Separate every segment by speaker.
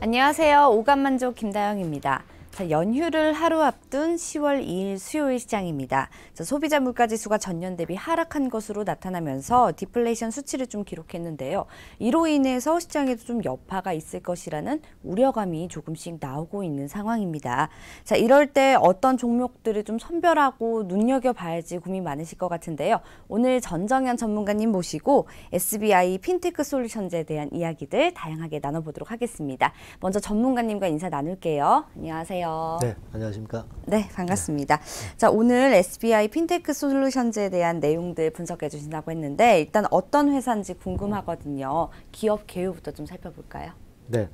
Speaker 1: 안녕하세요. 오감만족 김다영입니다. 자, 연휴를 하루 앞둔 10월 2일 수요일 시장입니다. 자, 소비자 물가지수가 전년 대비 하락한 것으로 나타나면서 디플레이션 수치를 좀 기록했는데요. 이로 인해서 시장에도 좀 여파가 있을 것이라는 우려감이 조금씩 나오고 있는 상황입니다. 자, 이럴 때 어떤 종목들을 좀 선별하고 눈여겨봐야지 고민 많으실 것 같은데요. 오늘 전정현 전문가님 모시고 SBI 핀테크 솔루션즈에 대한 이야기들 다양하게 나눠보도록 하겠습니다. 먼저 전문가님과 인사 나눌게요. 안녕하세요.
Speaker 2: 네, 안녕하십니까?
Speaker 1: 네, 반갑습니다. 자, 오늘 SBI 핀테크 솔루션즈에 대한 내용들 분석해 주신다고 했는데 일단 어떤 회사인지 궁금하거든요. 기업 개요부터 좀 살펴볼까요?
Speaker 2: 네,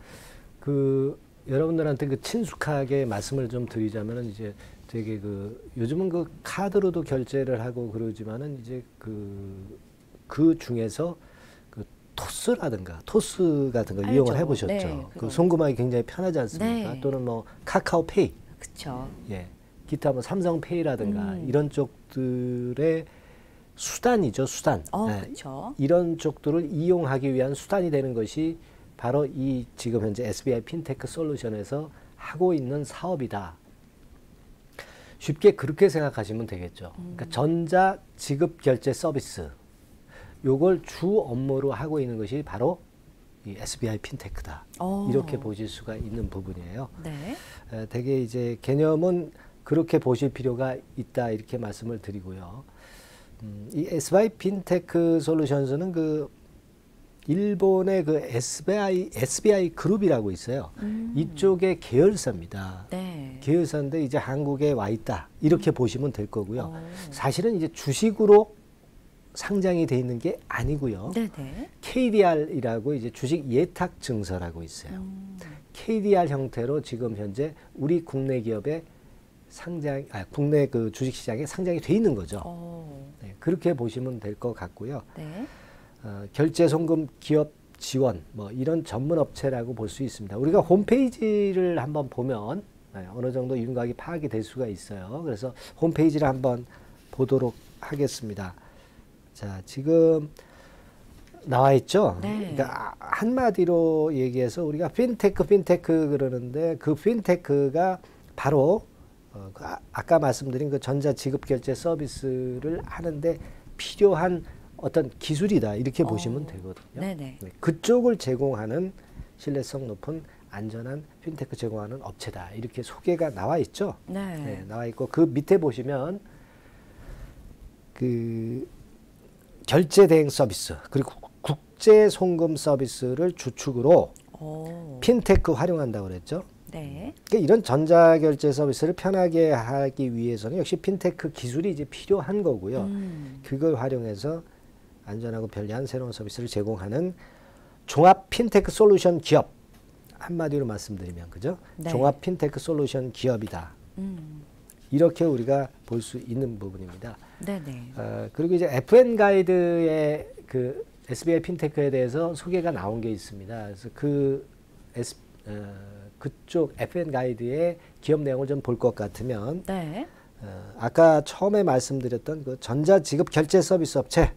Speaker 2: 여러분들한테 친숙하게 말씀을 좀 드리자면은 이제 되게 요즘은 카드로도 결제를 하고 그러지만은 이제 그 중에서 토스라든가 토스 같은 거
Speaker 1: 알죠.
Speaker 2: 이용을 해보셨죠?
Speaker 1: 네,
Speaker 2: 송금하기 굉장히 편하지 않습니까?
Speaker 1: 네.
Speaker 2: 또는 뭐 카카오페이,
Speaker 1: 그렇죠.
Speaker 2: 예, 기타 뭐 삼성페이라든가 이런 쪽들의 수단이죠, 수단. 네.
Speaker 1: 그렇죠.
Speaker 2: 이런 쪽들을 이용하기 위한 수단이 되는 것이 바로 이 지금 현재 SBI 핀테크 솔루션에서 하고 있는 사업이다. 쉽게 그렇게 생각하시면 되겠죠. 그러니까 전자 지급 결제 서비스. 요걸 주 업무로 하고 있는 것이 바로 이 SBI 핀테크다. 이렇게 보실 수가 있는 부분이에요.
Speaker 1: 네.
Speaker 2: 되게 이제 개념은 그렇게 보실 필요가 있다 이렇게 말씀을 드리고요. 이 SBI 핀테크 솔루션스는 일본의 SBI 그룹이라고 있어요. 이쪽의 계열사입니다.
Speaker 1: 네.
Speaker 2: 계열사인데 이제 한국에 와 있다 이렇게 보시면 될 거고요. 사실은 이제 주식으로 상장이 돼 있는 게 아니고요.
Speaker 1: 네네.
Speaker 2: KDR이라고 이제 주식 예탁 증서라고 있어요. KDR 형태로 지금 현재 우리 국내 기업의 국내 주식 시장에 상장이 돼 있는 거죠. 네, 그렇게 보시면 될 것 같고요.
Speaker 1: 네.
Speaker 2: 결제 송금 기업 지원 뭐 이런 전문 업체라고 볼 수 있습니다. 우리가 홈페이지를 한번 보면 어느 정도 윤곽이 파악이 될 수가 있어요. 그래서 홈페이지를 한번 보도록 하겠습니다. 자, 지금 나와 있죠?
Speaker 1: 네.
Speaker 2: 그러니까 한마디로 얘기해서 우리가 핀테크 그러는데 그 핀테크가 바로 아까 말씀드린 전자지급결제 서비스를 하는데 필요한 어떤 기술이다 이렇게 보시면 되거든요.
Speaker 1: 네네.
Speaker 2: 그쪽을 제공하는 신뢰성 높은 안전한 핀테크 제공하는 업체다 이렇게 소개가 나와 있죠.
Speaker 1: 네.
Speaker 2: 네, 나와 있고 그 밑에 보시면 결제 대행 서비스 그리고 국제 송금 서비스를 주축으로 핀테크 활용한다고 그랬죠.
Speaker 1: 네.
Speaker 2: 그러니까 이런 전자결제 서비스를 편하게 하기 위해서는 역시 핀테크 기술이 이제 필요한 거고요. 그걸 활용해서 안전하고 편리한 새로운 서비스를 제공하는 종합 핀테크 솔루션 기업. 한마디로 말씀드리면 그죠?
Speaker 1: 네.
Speaker 2: 종합 핀테크 솔루션 기업이다. 이렇게 우리가 볼 수 있는 부분입니다.
Speaker 1: 네네.
Speaker 2: 그리고 이제 FN 가이드의 SBI 핀테크에 대해서 소개가 나온 게 있습니다. 그래서 그쪽 FN 가이드의 기업 내용을 좀 볼 것 같으면
Speaker 1: 네.
Speaker 2: 아까 처음에 말씀드렸던 전자지급 결제 서비스 업체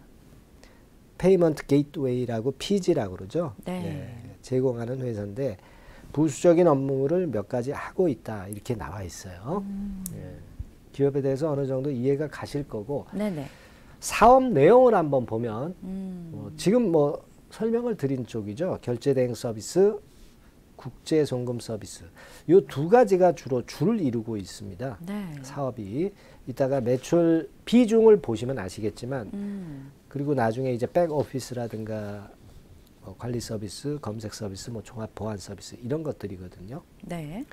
Speaker 2: 페이먼트 게이트웨이라고 PG라고 그러죠.
Speaker 1: 네.
Speaker 2: 제공하는 회사인데 부수적인 업무를 몇 가지 하고 있다 이렇게 나와 있어요. 기업에 대해서 어느 정도 이해가 가실 거고
Speaker 1: 네네.
Speaker 2: 사업 내용을 한번 보면 지금 설명을 드린 쪽이죠. 결제 대행 서비스, 국제 송금 서비스 이 두 가지가 주로 줄을 이루고 있습니다.
Speaker 1: 네.
Speaker 2: 사업이 이따가 매출 비중을 보시면 아시겠지만 그리고 나중에 이제 백오피스라든가 관리 서비스, 검색 서비스, 종합 보안 서비스 이런 것들이거든요.
Speaker 1: 네.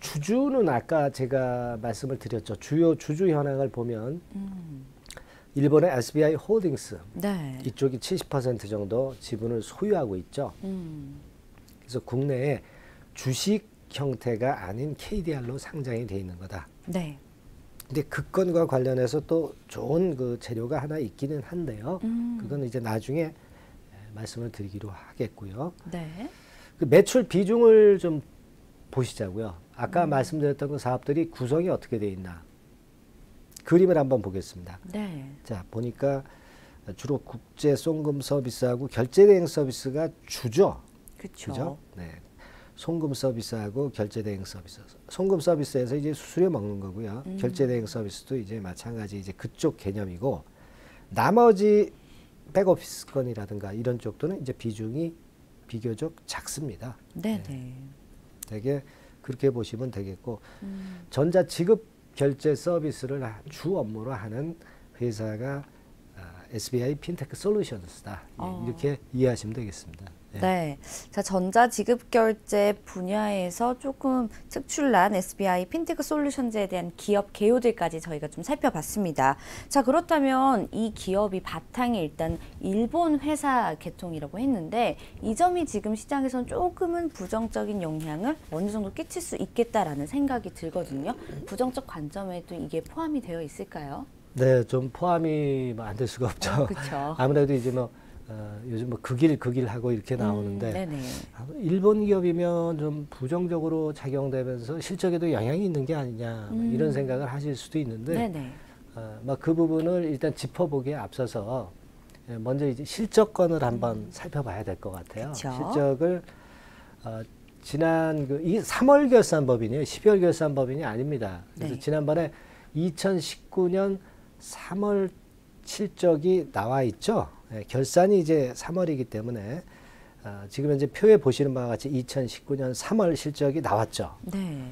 Speaker 2: 주주는 아까 제가 말씀을 드렸죠. 주요 주주 현황을 보면 일본의 SBI 홀딩스
Speaker 1: 네.
Speaker 2: 이쪽이 70% 정도 지분을 소유하고 있죠. 그래서 국내에 주식 형태가 아닌 KDR로 상장이 돼 있는 거다.
Speaker 1: 네.
Speaker 2: 근데 그 건과 관련해서 또 좋은 재료가 하나 있기는 한데요. 그건 이제 나중에 말씀을 드리기로 하겠고요.
Speaker 1: 네.
Speaker 2: 매출 비중을 좀 보시자고요. 아까 말씀드렸던 사업들이 구성이 어떻게 되어 있나. 그림을 한번 보겠습니다.
Speaker 1: 네.
Speaker 2: 자, 보니까 주로 국제 송금 서비스하고 결제 대행 서비스가 주죠.
Speaker 1: 그렇죠.
Speaker 2: 그죠? 네. 송금 서비스하고 결제 대행 서비스. 송금 서비스에서 이제 수수료 먹는 거고요. 결제 대행 서비스도 이제 마찬가지 이제 그쪽 개념이고, 나머지 백오피스 건이라든가 이런 쪽들은 이제 비중이 비교적 작습니다.
Speaker 1: 네네.
Speaker 2: 되게 그렇게 보시면 되겠고, 전자 지급 결제 서비스를 주 업무로 하는 회사가 SBI 핀테크 솔루션스다. 이렇게 이해하시면 되겠습니다.
Speaker 1: 네. 자, 전자지급결제 분야에서 조금 특출난 SBI 핀테크 솔루션즈에 대한 기업 개요들까지 저희가 좀 살펴봤습니다. 자, 그렇다면 이 기업이 바탕이 일단 일본 회사 계통이라고 했는데, 이 점이 지금 시장에선 조금은 부정적인 영향을 어느 정도 끼칠 수 있겠다라는 생각이 들거든요. 부정적 관점에도 이게 포함이 되어 있을까요?
Speaker 2: 네, 좀 포함이 안 될 수가 없죠.
Speaker 1: 그렇죠.
Speaker 2: 아무래도 이제 요즘 그 길 하고 이렇게 나오는데,
Speaker 1: 네네.
Speaker 2: 일본 기업이면 좀 부정적으로 작용되면서 실적에도 영향이 있는 게 아니냐, 이런 생각을 하실 수도 있는데,
Speaker 1: 네네.
Speaker 2: 그 부분을 일단 짚어보기에 앞서서 먼저 이제 실적권을 한번 살펴봐야 될 것 같아요.
Speaker 1: 그쵸.
Speaker 2: 실적을 지난 이 3월 결산법인이에요. 12월 결산법인이 아닙니다. 그래서
Speaker 1: 네.
Speaker 2: 지난번에 2019년 3월 실적이 나와 있죠. 결산이 이제 3월이기 때문에 지금 현재 표에 보시는 바와 같이 2019년 3월 실적이 나왔죠.
Speaker 1: 네.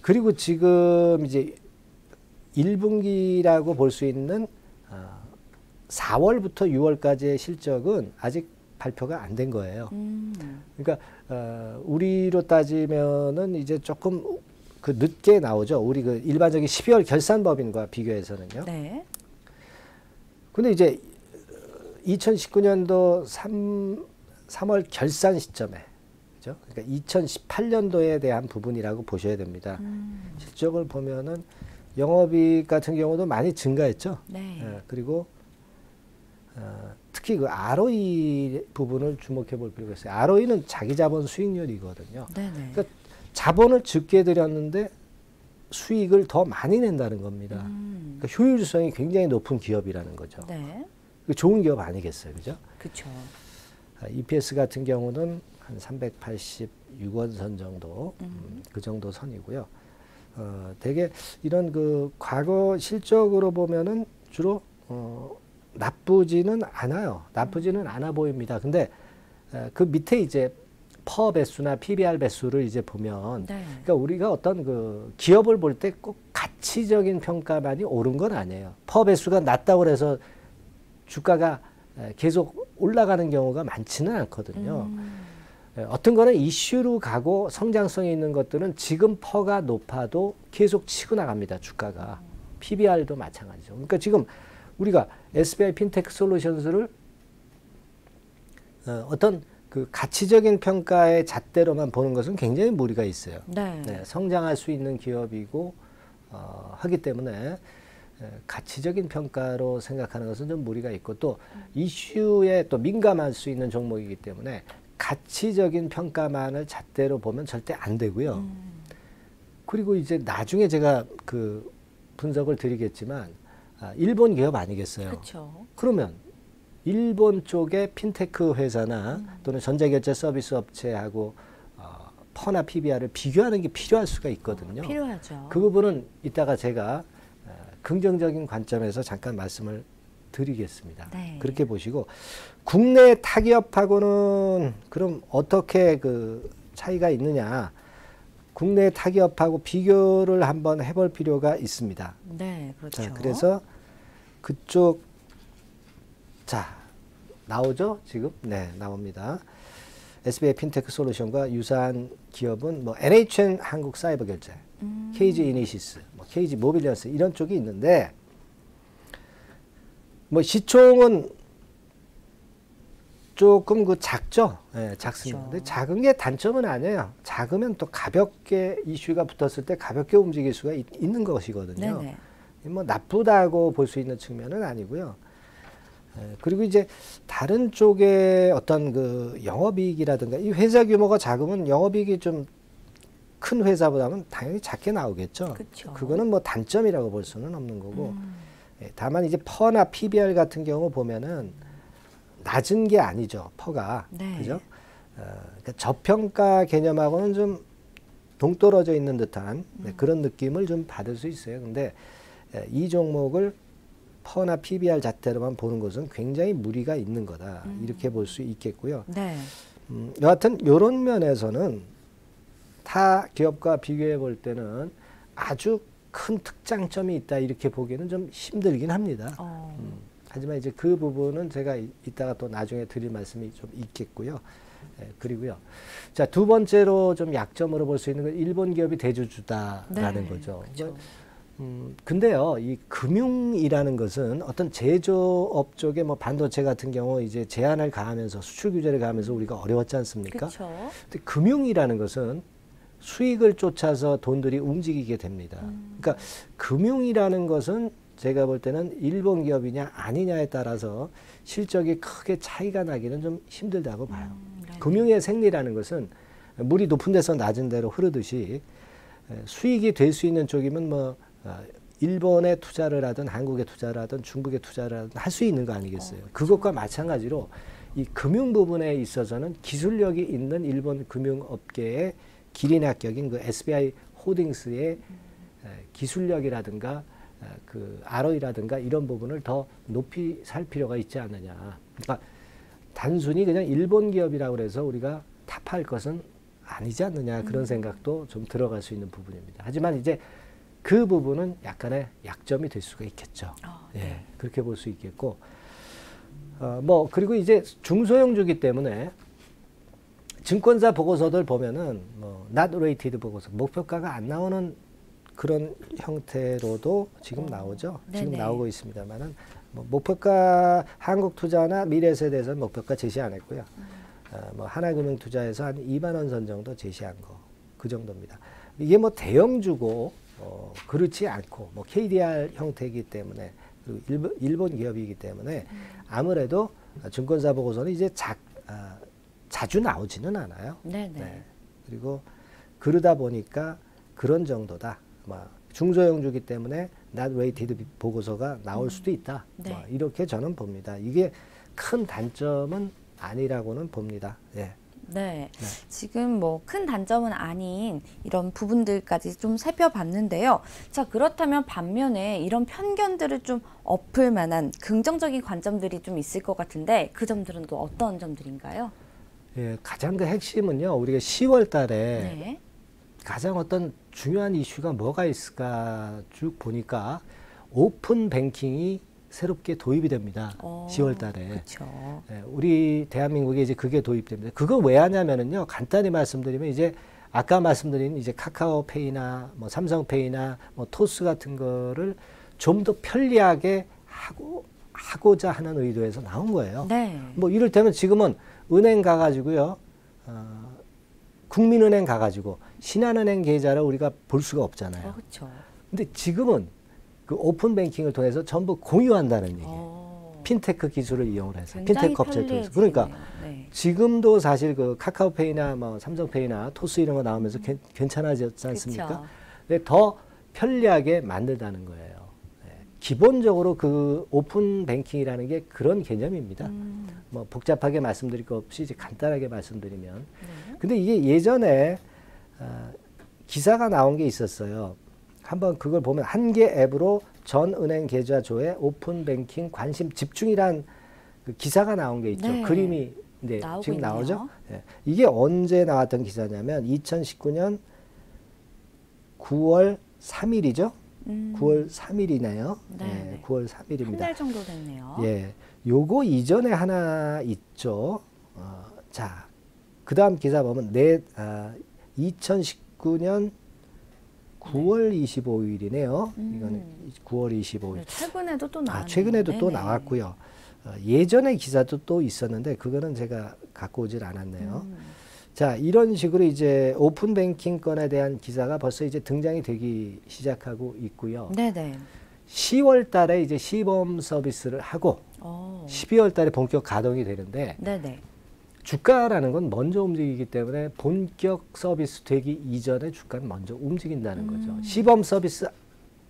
Speaker 2: 그리고 지금 이제 1분기라고 볼 수 있는 4월부터 6월까지의 실적은 아직 발표가 안 된 거예요. 그러니까 우리로 따지면은 이제 조금 그 늦게 나오죠. 우리 그 일반적인 12월 결산법인과 비교해서는요.
Speaker 1: 네.
Speaker 2: 근데 이제 2019년도 3월 결산 시점에, 그죠? 그러니까 2018년도에 대한 부분이라고 보셔야 됩니다. 실적을 보면은 영업이익 같은 경우도 많이 증가했죠.
Speaker 1: 네.
Speaker 2: 그리고 특히 그 ROE 부분을 주목해 볼 필요가 있어요. ROE는 자기 자본 수익률이거든요.
Speaker 1: 네네.
Speaker 2: 그러니까 자본을 적게 들였는데 수익을 더 많이 낸다는 겁니다. 그러니까 효율성이 굉장히 높은 기업이라는 거죠.
Speaker 1: 네.
Speaker 2: 좋은 기업 아니겠어요, 그죠?
Speaker 1: 그렇죠.
Speaker 2: EPS 같은 경우는 한 386원 선 정도, 그 정도 선이고요. 되게 이런 그 과거 실적으로 보면은 주로 나쁘지는 않아요. 나쁘지는 않아 보입니다. 근데 그 밑에 이제 퍼 배수나 PBR 배수를 이제 보면,
Speaker 1: 네.
Speaker 2: 그러니까 우리가 어떤 그 기업을 볼 때 꼭 가치적인 평가만이 옳은 건 아니에요. 퍼 배수가 낮다고 해서 주가가 계속 올라가는 경우가 많지는 않거든요. 어떤 거는 이슈로 가고 성장성이 있는 것들은 지금 퍼가 높아도 계속 치고 나갑니다. 주가가. PBR도 마찬가지죠. 그러니까 지금 우리가 SBI 핀테크 솔루션스를 어떤 그 가치적인 평가의 잣대로만 보는 것은 굉장히 무리가 있어요.
Speaker 1: 네.
Speaker 2: 네, 성장할 수 있는 기업이고 하기 때문에 가치적인 평가로 생각하는 것은 좀 무리가 있고, 또 이슈에 또 민감할 수 있는 종목이기 때문에 가치적인 평가만을 잣대로 보면 절대 안 되고요. 그리고 이제 나중에 제가 그 분석을 드리겠지만, 일본 기업 아니겠어요?
Speaker 1: 그렇죠.
Speaker 2: 그러면 일본 쪽의 핀테크 회사나 또는 전자결제 서비스 업체하고 퍼나 PBR을 비교하는 게 필요할 수가 있거든요.
Speaker 1: 필요하죠.
Speaker 2: 그 부분은 이따가 제가 긍정적인 관점에서 잠깐 말씀을 드리겠습니다.
Speaker 1: 네.
Speaker 2: 그렇게 보시고, 국내 타기업하고는 그럼 어떻게 그 차이가 있느냐, 국내 타기업하고 비교를 한번 해볼 필요가 있습니다.
Speaker 1: 네, 그렇죠.
Speaker 2: 자, 그래서 그쪽, 자, 나오죠? 지금? 네, 나옵니다. SBI 핀테크 솔루션과 유사한 기업은 뭐 NHN 한국사이버결제, KG 이니시스, 뭐 KG 모빌리언스 이런 쪽이 있는데, 뭐 시총은 조금 그 작죠. 네, 작습니다.
Speaker 1: 그렇죠.
Speaker 2: 근데 작은 게 단점은 아니에요. 작으면 또 가볍게 이슈가 붙었을 때 가볍게 움직일 수가 있는 것이거든요.
Speaker 1: 네네.
Speaker 2: 뭐 나쁘다고 볼 수 있는 측면은 아니고요. 그리고 이제 다른 쪽에 어떤 그 영업이익이라든가, 이 회사 규모가 작으면 영업이익이 좀 큰 회사보다는 당연히 작게 나오겠죠.
Speaker 1: 그쵸.
Speaker 2: 그거는 뭐 단점이라고 볼 수는 없는 거고, 다만 이제 퍼나 PBR 같은 경우 보면은 낮은 게 아니죠, 퍼가.
Speaker 1: 네.
Speaker 2: 그죠? 그러니까 저평가 개념하고는 좀 동떨어져 있는 듯한 그런 느낌을 좀 받을 수 있어요. 근데 이 종목을 퍼나 PBR 자체로만 보는 것은 굉장히 무리가 있는 거다. 이렇게 볼 수 있겠고요.
Speaker 1: 네.
Speaker 2: 여하튼 이런 면에서는 타 기업과 비교해 볼 때는 아주 큰 특장점이 있다 이렇게 보기에는 좀 힘들긴 합니다. 하지만 이제 그 부분은 제가 이따가 또 나중에 드릴 말씀이 좀 있겠고요. 그리고요. 자, 두 번째로 좀 약점으로 볼 수 있는 건 일본 기업이 대주주다라는
Speaker 1: 네,
Speaker 2: 거죠.
Speaker 1: 그렇죠.
Speaker 2: 근데요, 이 금융이라는 것은 어떤 제조업 쪽에 뭐 반도체 같은 경우 이제 제한을 가하면서 수출 규제를 가하면서 우리가 어려웠지 않습니까?
Speaker 1: 그렇죠.
Speaker 2: 근데 금융이라는 것은 수익을 쫓아서 돈들이 움직이게 됩니다. 그러니까 금융이라는 것은 제가 볼 때는 일본 기업이냐 아니냐에 따라서 실적이 크게 차이가 나기는 좀 힘들다고 봐요. 금융의 생리라는 것은 물이 높은 데서 낮은 데로 흐르듯이 수익이 될 수 있는 쪽이면 뭐 일본에 투자를 하든 한국에 투자를 하든 중국에 투자를 하든 할 수 있는 거 아니겠어요. 그것과 마찬가지로 이 금융 부분에 있어서는 기술력이 있는 일본 금융업계의 기린학격인 그 SBI 홀딩스의 기술력이라든가 그 ROE라든가 이런 부분을 더 높이 살 필요가 있지 않느냐. 그러니까 단순히 그냥 일본 기업이라고 해서 우리가 탑할 것은 아니지 않느냐 그런 생각도 좀 들어갈 수 있는 부분입니다. 하지만 이제 그 부분은 약간의 약점이 될 수가 있겠죠.
Speaker 1: 네.
Speaker 2: 예, 그렇게 볼 수 있겠고 뭐 그리고 이제 중소형주기 때문에 증권사 보고서들 보면은 뭐 not rated 보고서 목표가가 안 나오는 그런 형태로도 지금 나오죠. 지금
Speaker 1: 네네.
Speaker 2: 나오고 있습니다만은 뭐 목표가 한국투자나 미래세대에서는 목표가 제시 안 했고요. 뭐 하나금융투자에서 한 2만 원 선 정도 제시한 거 그 정도입니다. 이게 뭐 대형주고 그렇지 않고 뭐 KDR 형태이기 때문에 그리고 일본 기업이기 때문에 아무래도 증권사 보고서는 이제 자주 나오지는 않아요.
Speaker 1: 네네.
Speaker 2: 네. 그리고 그러다 보니까 그런 정도다. 중소형주기 때문에 not rated 보고서가 나올 수도 있다.
Speaker 1: 네.
Speaker 2: 이렇게 저는 봅니다. 이게 큰 단점은 아니라고는 봅니다. 예.
Speaker 1: 네. 지금 뭐 큰 단점은 아닌 이런 부분들까지 좀 살펴봤는데요. 자, 그렇다면 반면에 이런 편견들을 좀 엎을 만한 긍정적인 관점들이 좀 있을 것 같은데 그 점들은 또 어떤 점들인가요?
Speaker 2: 예, 가장 그 핵심은요. 우리가 10월 달에
Speaker 1: 네.
Speaker 2: 가장 어떤 중요한 이슈가 뭐가 있을까 쭉 보니까 오픈 뱅킹이 새롭게 도입이 됩니다. 10월 달에.
Speaker 1: 그렇죠.
Speaker 2: 예, 우리 대한민국에 이제 그게 도입됩니다. 그건 왜 하냐면은요. 간단히 말씀드리면 이제 아까 말씀드린 이제 카카오페이나 뭐 삼성페이나 뭐 토스 같은 거를 좀 더 편리하게 하고자 하는 의도에서 나온 거예요.
Speaker 1: 네.
Speaker 2: 뭐 이를테면 지금은 은행 가가지고요. 국민은행 가가지고 신한은행 계좌를 우리가 볼 수가 없잖아요.
Speaker 1: 그렇죠.
Speaker 2: 근데 지금은 그 오픈 뱅킹을 통해서 전부 공유한다는 얘기예요. 핀테크 기술을 이용을 해서.
Speaker 1: 굉장히
Speaker 2: 핀테크 업체를 통해서.
Speaker 1: 편리해지네요.
Speaker 2: 그러니까
Speaker 1: 네.
Speaker 2: 지금도 사실 그 카카오페이나 뭐 삼성페이나 토스 이런 거 나오면서 괜찮아졌지 않습니까?
Speaker 1: 그쵸.
Speaker 2: 근데 더 편리하게 만들다는 거예요. 네. 기본적으로 그 오픈 뱅킹이라는 게 그런 개념입니다. 뭐 복잡하게 말씀드릴 거 없이 이제 간단하게 말씀드리면.
Speaker 1: 네.
Speaker 2: 근데 이게 예전에 기사가 나온 게 있었어요. 한번 그걸 보면 한 개 앱으로 전 은행 계좌 조회 오픈 뱅킹 관심 집중이란 그 기사가 나온 게 있죠.
Speaker 1: 네.
Speaker 2: 그림이 지금
Speaker 1: 있네요.
Speaker 2: 나오죠. 네. 이게 언제 나왔던 기사냐면 2019년 9월 3일이죠. 9월 3일이네요.
Speaker 1: 네.
Speaker 2: 네, 9월 3일입니다.
Speaker 1: 한 달 정도 됐네요.
Speaker 2: 예, 요거 이전에 하나 있죠. 자, 그 다음 기사 보면 2019년 9월 25일이네요. 이거는 9월 25일.
Speaker 1: 네, 최근에도 또 나왔네요.
Speaker 2: 최근에도 또
Speaker 1: 네네.
Speaker 2: 나왔고요. 예전에 기사도 또 있었는데 그거는 제가 갖고 오질 않았네요. 자, 이런 식으로 이제 오픈 뱅킹 건에 대한 기사가 벌써 이제 등장이 되기 시작하고 있고요.
Speaker 1: 네네.
Speaker 2: 10월 달에 이제 시범 서비스를 하고 12월 달에 본격 가동이 되는데
Speaker 1: 네네.
Speaker 2: 주가라는 건 먼저 움직이기 때문에 본격 서비스 되기 이전에 주가는 먼저 움직인다는 거죠. 시범 서비스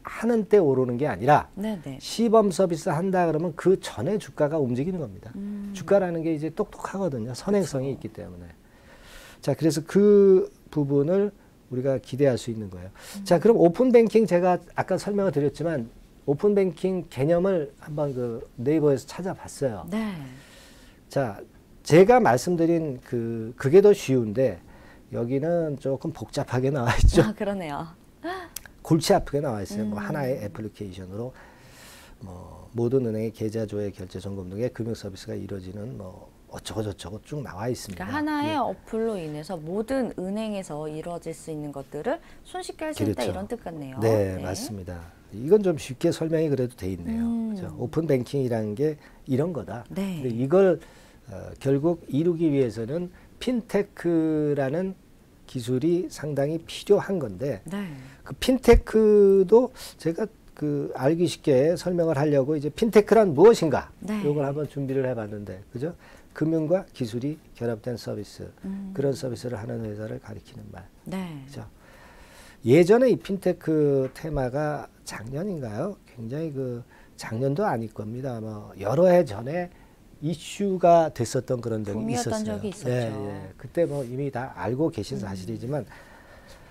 Speaker 2: 하는 때 오르는 게 아니라
Speaker 1: 네네.
Speaker 2: 시범 서비스 한다 그러면 그 전에 주가가 움직이는 겁니다. 주가라는 게 이제 똑똑하거든요. 선행성이 있기 때문에. 자, 그래서 그 부분을 우리가 기대할 수 있는 거예요. 자, 그럼 오픈 뱅킹 제가 아까 설명을 드렸지만 오픈 뱅킹 개념을 한번 그 네이버에서 찾아봤어요.
Speaker 1: 네.
Speaker 2: 자, 제가 말씀드린 그게 더 쉬운데 여기는 조금 복잡하게 나와 있죠.
Speaker 1: 아, 그러네요.
Speaker 2: 골치 아프게 나와 있어요. 뭐 하나의 애플리케이션으로 뭐 모든 은행의 계좌 조회, 결제 점검 등의 금융 서비스가 이루어지는 뭐 어쩌고 저쩌고 쭉 나와 있습니다.
Speaker 1: 그러니까 하나의 어플로 인해서 모든 은행에서 이루어질 수 있는 것들을 손쉽게 할 수 있다
Speaker 2: 그렇죠.
Speaker 1: 이런 뜻 같네요.
Speaker 2: 네, 맞습니다. 이건 좀 쉽게 설명이 그래도 돼 있네요. 그죠? 오픈 뱅킹이라는 게 이런 거다.
Speaker 1: 네.
Speaker 2: 근데 이걸 결국 이루기 위해서는 핀테크라는 기술이 상당히 필요한 건데
Speaker 1: 네.
Speaker 2: 그 핀테크도 제가 그 알기 쉽게 설명을 하려고 이제 핀테크란 무엇인가
Speaker 1: 네.
Speaker 2: 이걸 한번 준비를 해봤는데 그죠? 금융과 기술이 결합된 서비스 그런 서비스를 하는 회사를 가리키는 말.
Speaker 1: 네.
Speaker 2: 그죠? 예전에 이 핀테크 테마가 작년인가요? 굉장히 그 작년도 아닐 겁니다. 뭐 여러 해 전에 이슈가 됐었던 그런 적이
Speaker 1: 붐이었던
Speaker 2: 있었어요.
Speaker 1: 적이 있었죠.
Speaker 2: 예, 예. 그때 뭐 이미 다 알고 계신 사실이지만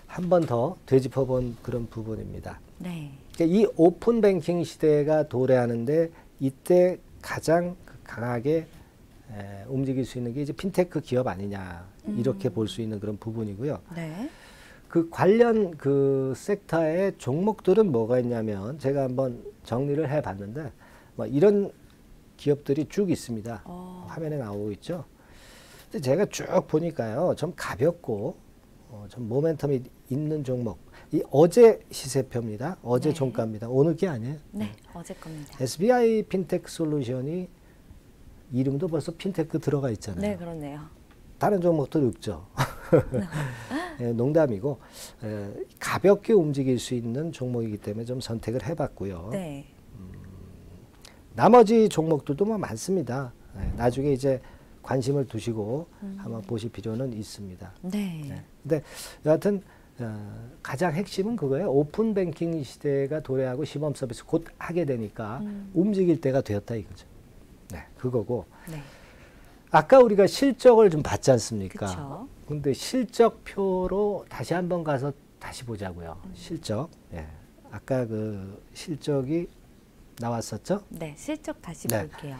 Speaker 2: 한 번 더 되짚어본 그런 부분입니다.
Speaker 1: 네.
Speaker 2: 그러니까 이 오픈 뱅킹 시대가 도래하는데 이때 가장 강하게 움직일 수 있는 게 이제 핀테크 기업 아니냐 이렇게 볼 수 있는 그런 부분이고요.
Speaker 1: 네.
Speaker 2: 그 관련 그 섹터의 종목들은 뭐가 있냐면 제가 한번 정리를 해봤는데 뭐 이런 기업들이 쭉 있습니다. 화면에 나오고 있죠. 근데 제가 쭉 보니까요, 좀 가볍고 좀 모멘텀이 있는 종목. 이 어제 시세표입니다. 어제
Speaker 1: 네.
Speaker 2: 종가입니다. 오늘 게 아니에요.
Speaker 1: 네. 어제 겁니다.
Speaker 2: SBI 핀테크 솔루션이 이름도 벌써 핀테크 들어가 있잖아요.
Speaker 1: 네, 그렇네요.
Speaker 2: 다른 종목들 없죠. 농담이고 가볍게 움직일 수 있는 종목이기 때문에 좀 선택을 해봤고요.
Speaker 1: 네.
Speaker 2: 나머지 종목들도 뭐 많습니다. 나중에 이제 관심을 두시고 한번 보실 필요는 있습니다.
Speaker 1: 네.
Speaker 2: 근데 여하튼 가장 핵심은 그거예요. 오픈 뱅킹 시대가 도래하고 시범 서비스 곧 하게 되니까 움직일 때가 되었다 이거죠. 네, 그거고.
Speaker 1: 네.
Speaker 2: 아까 우리가 실적을 좀 봤지 않습니까?
Speaker 1: 그쵸.
Speaker 2: 근데 실적표로 다시 한번 가서 다시 보자고요. 실적. 예. 아까 그 실적이 나왔었죠?
Speaker 1: 네. 실적 다시
Speaker 2: 네.
Speaker 1: 볼게요.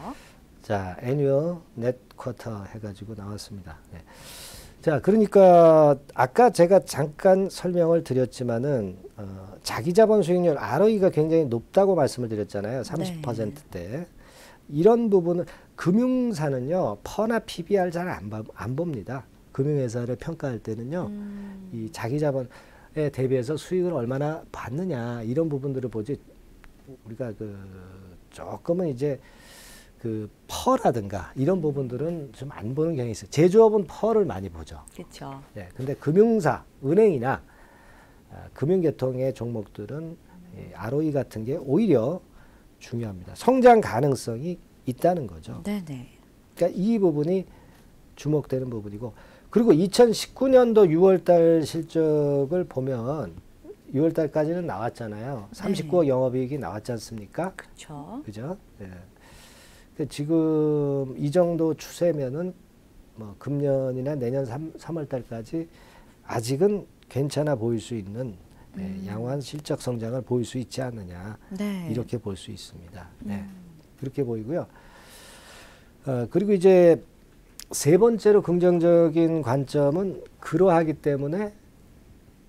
Speaker 2: 자, 애뉴얼 넷 쿼터 해가지고 나왔습니다. 네. 자, 그러니까 아까 제가 잠깐 설명을 드렸지만은 자기 자본 수익률 ROE가 굉장히 높다고 말씀을 드렸잖아요. 30%대. 이런 부분은 금융사는요, 퍼나 PBR 잘 안 봅니다. 금융회사를 평가할 때는요, 이 자기 자본에 대비해서 수익을 얼마나 받느냐 이런 부분들을 보지. 우리가 그 조금은 이제 그 퍼라든가 이런 부분들은 좀 안 보는 경향이 있어요. 제조업은 퍼를 많이 보죠.
Speaker 1: 그렇죠.
Speaker 2: 네, 근데 금융사, 은행이나 금융계통의 종목들은 ROE 같은 게 오히려 중요합니다. 성장 가능성이 있다는 거죠.
Speaker 1: 네네.
Speaker 2: 그러니까 이 부분이 주목되는 부분이고, 그리고 2019년도 6월달 실적을 보면 6월달까지는 나왔잖아요. 39억 영업이익이 나왔지 않습니까?
Speaker 1: 그렇죠.
Speaker 2: 그죠? 네. 지금 이 정도 추세면은 뭐 금년이나 내년 3월달까지 아직은 괜찮아 보일 수 있는 양호한 실적 성장을 보일 수 있지 않느냐,
Speaker 1: 네.
Speaker 2: 이렇게 볼 수 있습니다. 네. 그렇게 보이고요. 그리고 이제 세 번째로 긍정적인 관점은 그러하기 때문에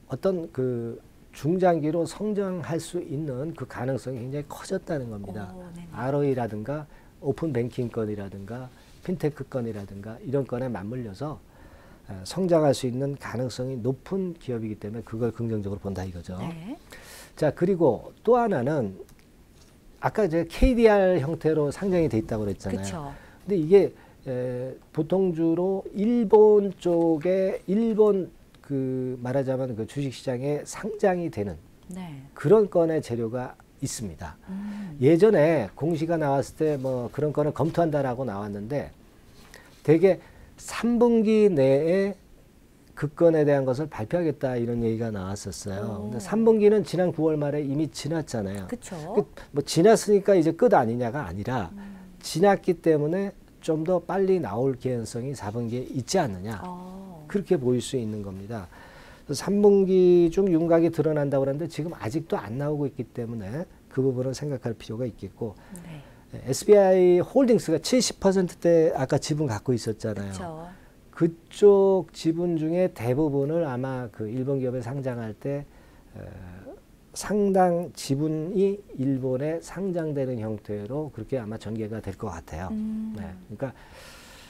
Speaker 2: 어떤 그 중장기로 성장할 수 있는 그 가능성이 굉장히 커졌다는 겁니다. ROE라든가 오픈 뱅킹 건이라든가 핀테크 건이라든가 이런 건에 맞물려서 성장할 수 있는 가능성이 높은 기업이기 때문에 그걸 긍정적으로 본다 이거죠.
Speaker 1: 네.
Speaker 2: 자, 그리고 또 하나는 아까 이제 KDR 형태로 상장이 돼 있다고 그랬잖아요.
Speaker 1: 그쵸.
Speaker 2: 근데 이게 보통주로 일본 쪽에 일본 그 말하자면 그 주식시장에 상장이 되는
Speaker 1: 네.
Speaker 2: 그런 건의 재료가 있습니다. 예전에 공시가 나왔을 때 뭐 그런 거는 검토한다라고 나왔는데 대개 3분기 내에 그 건에 대한 것을 발표하겠다 이런 얘기가 나왔었어요. 근데 3분기는 지난 9월 말에 이미 지났잖아요.
Speaker 1: 그렇죠.
Speaker 2: 뭐 지났으니까 이제 끝 아니냐가 아니라 지났기 때문에 좀 더 빨리 나올 개연성이 4분기에 있지 않느냐. 그렇게 보일 수 있는 겁니다. 3분기 중 윤곽이 드러난다고 그러는데 지금 아직도 안 나오고 있기 때문에 그 부분을 생각할 필요가 있겠고
Speaker 1: 네.
Speaker 2: SBI 홀딩스가 70%대 아까 지분 갖고 있었잖아요.
Speaker 1: 그쵸.
Speaker 2: 그쪽 지분 중에 대부분을 아마 그 일본 기업에 상장할 때 상당 지분이 일본에 상장되는 형태로 그렇게 아마 전개가 될 것 같아요. 네. 그러니까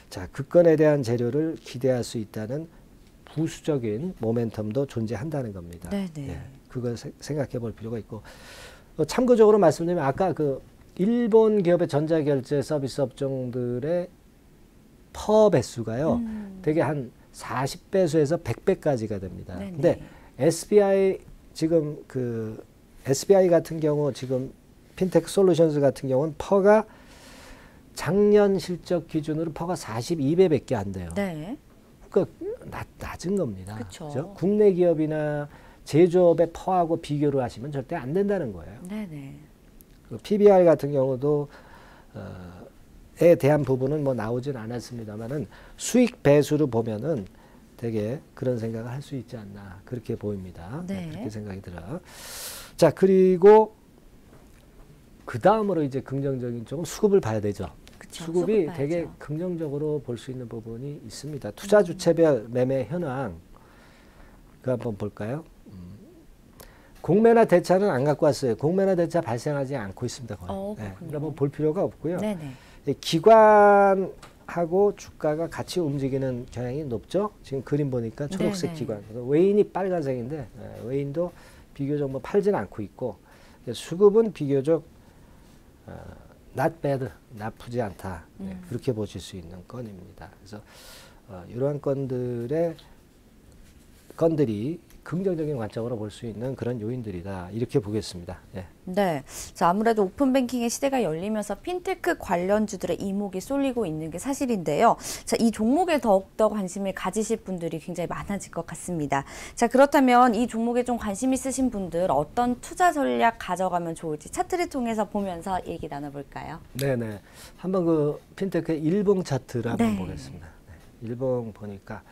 Speaker 2: 자, 그 건에 대한 재료를 기대할 수 있다는 부수적인 모멘텀도 존재한다는 겁니다.
Speaker 1: 네네.
Speaker 2: 예, 그걸 생각해 볼 필요가 있고 참고적으로 말씀드리면 아까 그 일본 기업의 전자결제 서비스 업종들의 퍼 배수가요. 되게 한 40배수에서 100배까지가 됩니다.
Speaker 1: 네네.
Speaker 2: 근데 SBI 지금 그 SBI 같은 경우 지금 핀테크 솔루션스 같은 경우는 퍼가 작년 실적 기준으로 퍼가 42배밖에 안 돼요.
Speaker 1: 네.
Speaker 2: 그러니까 낮은 겁니다.
Speaker 1: 그쵸.
Speaker 2: 그죠? 국내 기업이나 제조업의 퍼하고 비교를 하시면 절대 안 된다는 거예요.
Speaker 1: 네네.
Speaker 2: 그 PBR 같은 경우도 에 대한 부분은 뭐 나오진 않았습니다만은 수익 배수로 보면은 되게 그런 생각을 할 수 있지 않나 그렇게 보입니다.
Speaker 1: 네.
Speaker 2: 그렇게 생각이 들어요. 자, 그리고 그 다음으로 이제 긍정적인 쪽은 수급을 봐야 되죠.
Speaker 1: 그쵸,
Speaker 2: 수급이
Speaker 1: 수급
Speaker 2: 되게
Speaker 1: 봐야죠.
Speaker 2: 긍정적으로 볼 수 있는 부분이 있습니다. 투자 주체별 매매 현황 그 한번 볼까요? 공매나 대차는 안 갖고 왔어요. 공매나 대차 발생하지 않고 있습니다. 거의.
Speaker 1: 그렇군요.
Speaker 2: 그러니까 뭐 볼 필요가 없고요.
Speaker 1: 네네.
Speaker 2: 기관하고 주가가 같이 움직이는 경향이 높죠. 지금 그림 보니까 초록색
Speaker 1: 네네.
Speaker 2: 기관. 외인이 빨간색인데 외인도 비교적 뭐 팔지는 않고 있고 수급은 비교적 not bad, 나쁘지 않다. 그렇게 보실 수 있는 건입니다. 그래서 이러한 건들이 긍정적인 관점으로 볼 수 있는 그런 요인들이다. 이렇게 보겠습니다. 예.
Speaker 1: 네. 자, 아무래도 오픈뱅킹의 시대가 열리면서 핀테크 관련주들의 이목이 쏠리고 있는 게 사실인데요. 자, 이 종목에 더욱더 관심을 가지실 분들이 굉장히 많아질 것 같습니다. 자, 그렇다면 이 종목에 좀 관심 있으신 분들 어떤 투자 전략 가져가면 좋을지 차트를 통해서 보면서 얘기 나눠볼까요?
Speaker 2: 네네. 한번 그 핀테크의 일봉 차트를 한번
Speaker 1: 네.
Speaker 2: 보겠습니다. 네. 일봉 보니까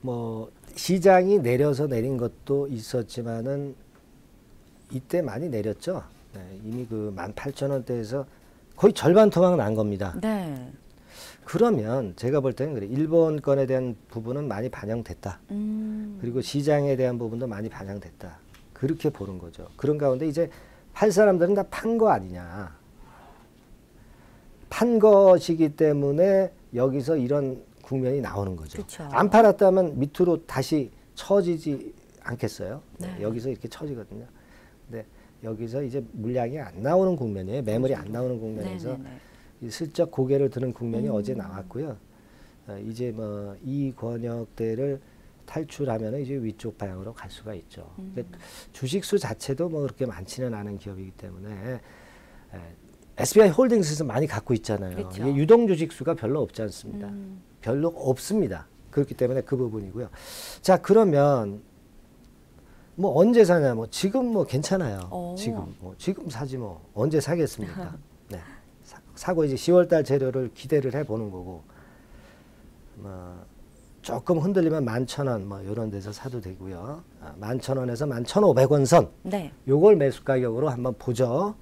Speaker 2: 뭐 시장이 내려서 내린 것도 있었지만은 이때 많이 내렸죠. 네. 이미 그 18,000원대에서 거의 절반 토막 난 겁니다.
Speaker 1: 네.
Speaker 2: 그러면 제가 볼 때는 그래. 일본 건에 대한 부분은 많이 반영됐다. 그리고 시장에 대한 부분도 많이 반영됐다. 그렇게 보는 거죠. 그런 가운데 이제 팔 사람들은 다 판 거 아니냐. 판 것이기 때문에 여기서 이런 국면이 나오는 거죠.
Speaker 1: 그쵸.
Speaker 2: 안 팔았다면 밑으로 다시 처지지 않겠어요?
Speaker 1: 네.
Speaker 2: 여기서 이렇게 처지거든요. 근데 여기서 이제 물량이 안 나오는 국면이에요. 매물이 안 나오는 국면에서
Speaker 1: 네네네.
Speaker 2: 이 슬쩍 고개를 드는 국면이 어제 나왔고요. 이제 뭐 이 권역대를 탈출하면 이제 위쪽 방향으로 갈 수가 있죠. 그러니까 주식수 자체도 뭐 그렇게 많지는 않은 기업이기 때문에 SBI 홀딩스에서 많이 갖고 있잖아요.
Speaker 1: 그쵸.
Speaker 2: 이게 유동 주식수가 별로 없지 않습니다. 별로 없습니다. 그렇기 때문에 그 부분이고요. 자, 그러면 뭐 언제 사냐? 뭐 지금 뭐 괜찮아요. 지금 사지 뭐 언제 사겠습니까? 네. 사고 이제 10월달 재료를 기대를 해보는 거고, 뭐 조금 흔들리면 11,000원 뭐 이런 데서 사도 되고요. 11,000원에서 11,500원 선.
Speaker 1: 네.
Speaker 2: 요걸 매수 가격으로 한번 보죠.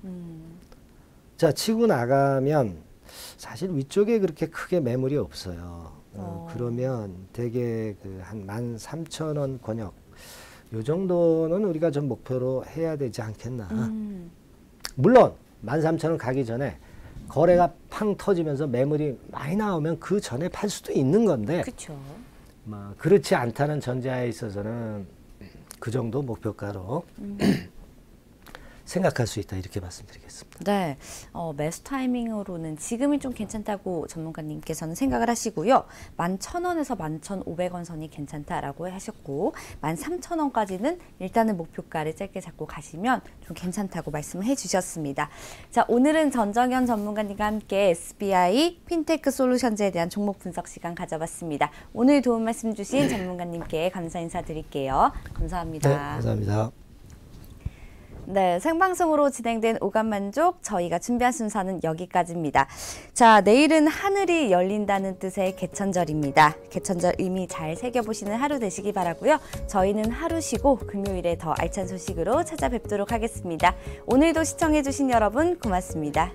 Speaker 2: 자, 치고 나가면 사실 위쪽에 그렇게 크게 매물이 없어요. 그러면 되게 그 한 13,000원 권역 요 정도는 우리가 좀 목표로 해야 되지 않겠나. 물론 13,000원 가기 전에 거래가 팡 터지면서 매물이 많이 나오면 그 전에 팔 수도 있는 건데
Speaker 1: 그렇죠.
Speaker 2: 뭐 그렇지 않다는 전제하에 있어서는 그 정도 목표가로 생각할 수 있다 이렇게 말씀드리겠습니다.
Speaker 1: 네, 매수 타이밍으로는 지금이 좀 괜찮다고 전문가님께서는 생각을 하시고요. 11,000원에서 11,500원 선이 괜찮다라고 하셨고 13,000원까지는 일단은 목표가를 짧게 잡고 가시면 좀 괜찮다고 말씀을 해주셨습니다. 자, 오늘은 전정현 전문가님과 함께 SBI 핀테크 솔루션즈에 대한 종목 분석 시간 가져봤습니다. 오늘 도움 말씀 주신 전문가님께 감사 인사드릴게요. 감사합니다.
Speaker 2: 네, 감사합니다.
Speaker 1: 네, 생방송으로 진행된 오감만족 저희가 준비한 순서는 여기까지입니다. 자, 내일은 하늘이 열린다는 뜻의 개천절입니다. 개천절 의미 잘 새겨보시는 하루 되시기 바라고요. 저희는 하루 쉬고 금요일에 더 알찬 소식으로 찾아뵙도록 하겠습니다. 오늘도 시청해주신 여러분 고맙습니다.